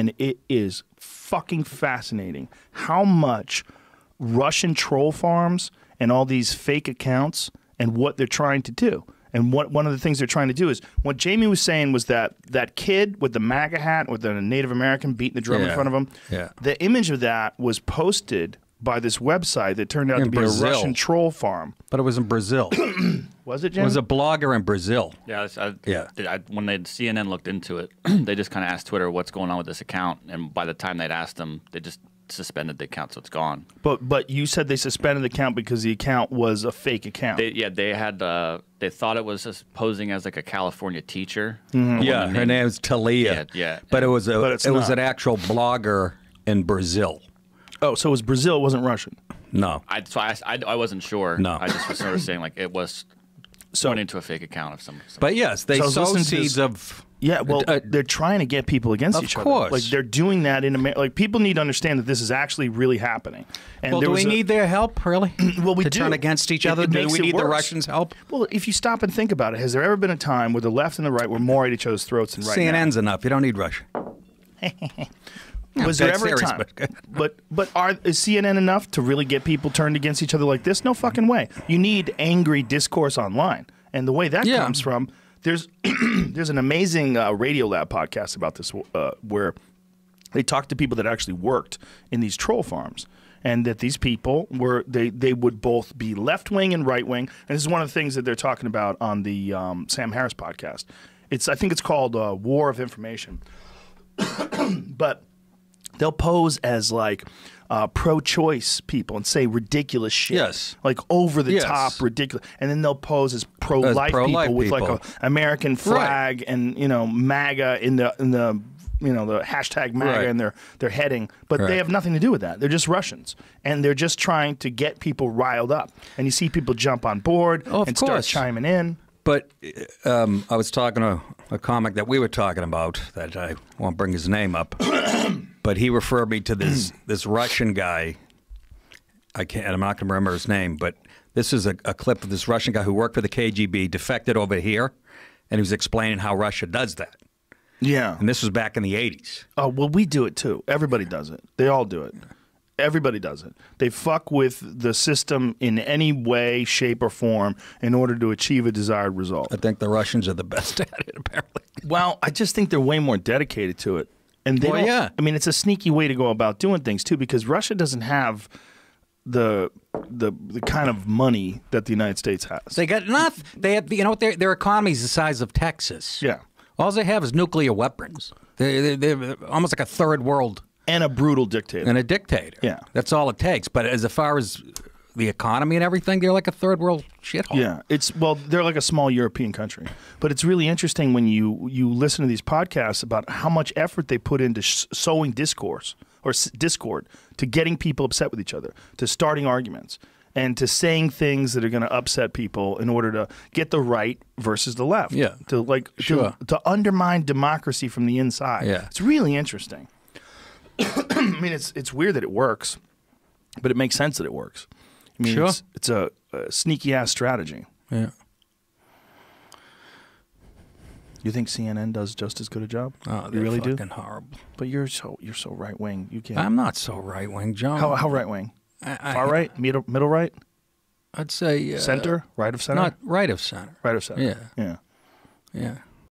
and it is fucking fascinating how much Russian troll farms and all these fake accounts and what they're trying to do. And one of the things they're trying to do is, what Jamie was saying was that kid with the MAGA hat with the Native American beating the drum in front of him, the image of that was posted by this website that turned out to be a Russian troll farm. But it was in Brazil. Was it, Jim? It was a blogger in Brazil. Yeah, when CNN looked into it, they just kind of asked Twitter what's going on with this account, and by the time they'd asked them, they just suspended the account, so it's gone. But you said they suspended the account because the account was a fake account. They thought it was just posing as like a California teacher. Yeah, her name was Talia. Yeah. But it was an actual blogger in Brazil. Oh, so it was Brazil, it wasn't Russian. No. I wasn't sure. No. I just was sort of saying like it was pointing to a fake account of some. But yes, they sow seeds of. Yeah, well, they're trying to get people against each other. Of course. Like, they're doing that in America. Like, people need to understand that this is actually really happening. And Well, do we need their help, really? Well, we to do. turn against each other? Do we need the Russians' help? Well, if you stop and think about it, has there ever been a time where the left and the right were more at each other's throats than right now? CNN's enough. You don't need Russia. Was there ever a time? But is CNN enough to really get people turned against each other like this? No fucking way. You need angry discourse online. And the way that comes from, there's an amazing Radiolab podcast about this where they talk to people that actually worked in these troll farms. And that these people they would both be left-wing and right-wing. And this is one of the things that they're talking about on the Sam Harris podcast. I think it's called War of Information. But they'll pose as like pro-choice people and say ridiculous shit. Yes. Like over-the-top ridiculous. And then they'll pose as pro-life people with like an American flag and, MAGA in the the hashtag MAGA and their heading. But they have nothing to do with that. They're just Russians. And they're just trying to get people riled up. And you see people jump on board and start chiming in. But I was talking to a comic that we were talking about that I won't bring his name up, but he referred me to this Russian guy. I'm not going to remember his name, but this is a clip of this Russian guy who worked for the KGB, defected over here, and he was explaining how Russia does that. Yeah. And this was back in the 80s. Oh, well, we do it too. Everybody does it. They all do it. Everybody does it. They fuck with the system in any way, shape, or form in order to achieve a desired result. I think the Russians are the best at it, apparently. Well, I just think they're way more dedicated to it. And they I mean, it's a sneaky way to go about doing things, too, because Russia doesn't have the kind of money that the United States has. They got enough. They have, their economy is the size of Texas. Yeah. All they have is nuclear weapons. They're almost like a third world. And a brutal dictator. And a dictator. Yeah. That's all it takes. But as far as the economy and everything, they're like a third world shithole. Yeah. They're like a small European country. But it's really interesting when you listen to these podcasts about how much effort they put into sowing discourse or discord, to getting people upset with each other, to starting arguments, and to saying things that are going to upset people in order to get the right versus the left. Yeah. To undermine democracy from the inside. Yeah. It's really interesting. I mean, it's weird that it works, but it makes sense that it works. I mean, it's a sneaky-ass strategy. Yeah. You think CNN does just as good a job? Oh, you really do? Horrible. But you're so right-wing. You can't. I'm not so right-wing, John. How right-wing? Far right? Middle right? I'd say... center? Right of center? Not right of center. Right of center. Yeah. Yeah. Yeah.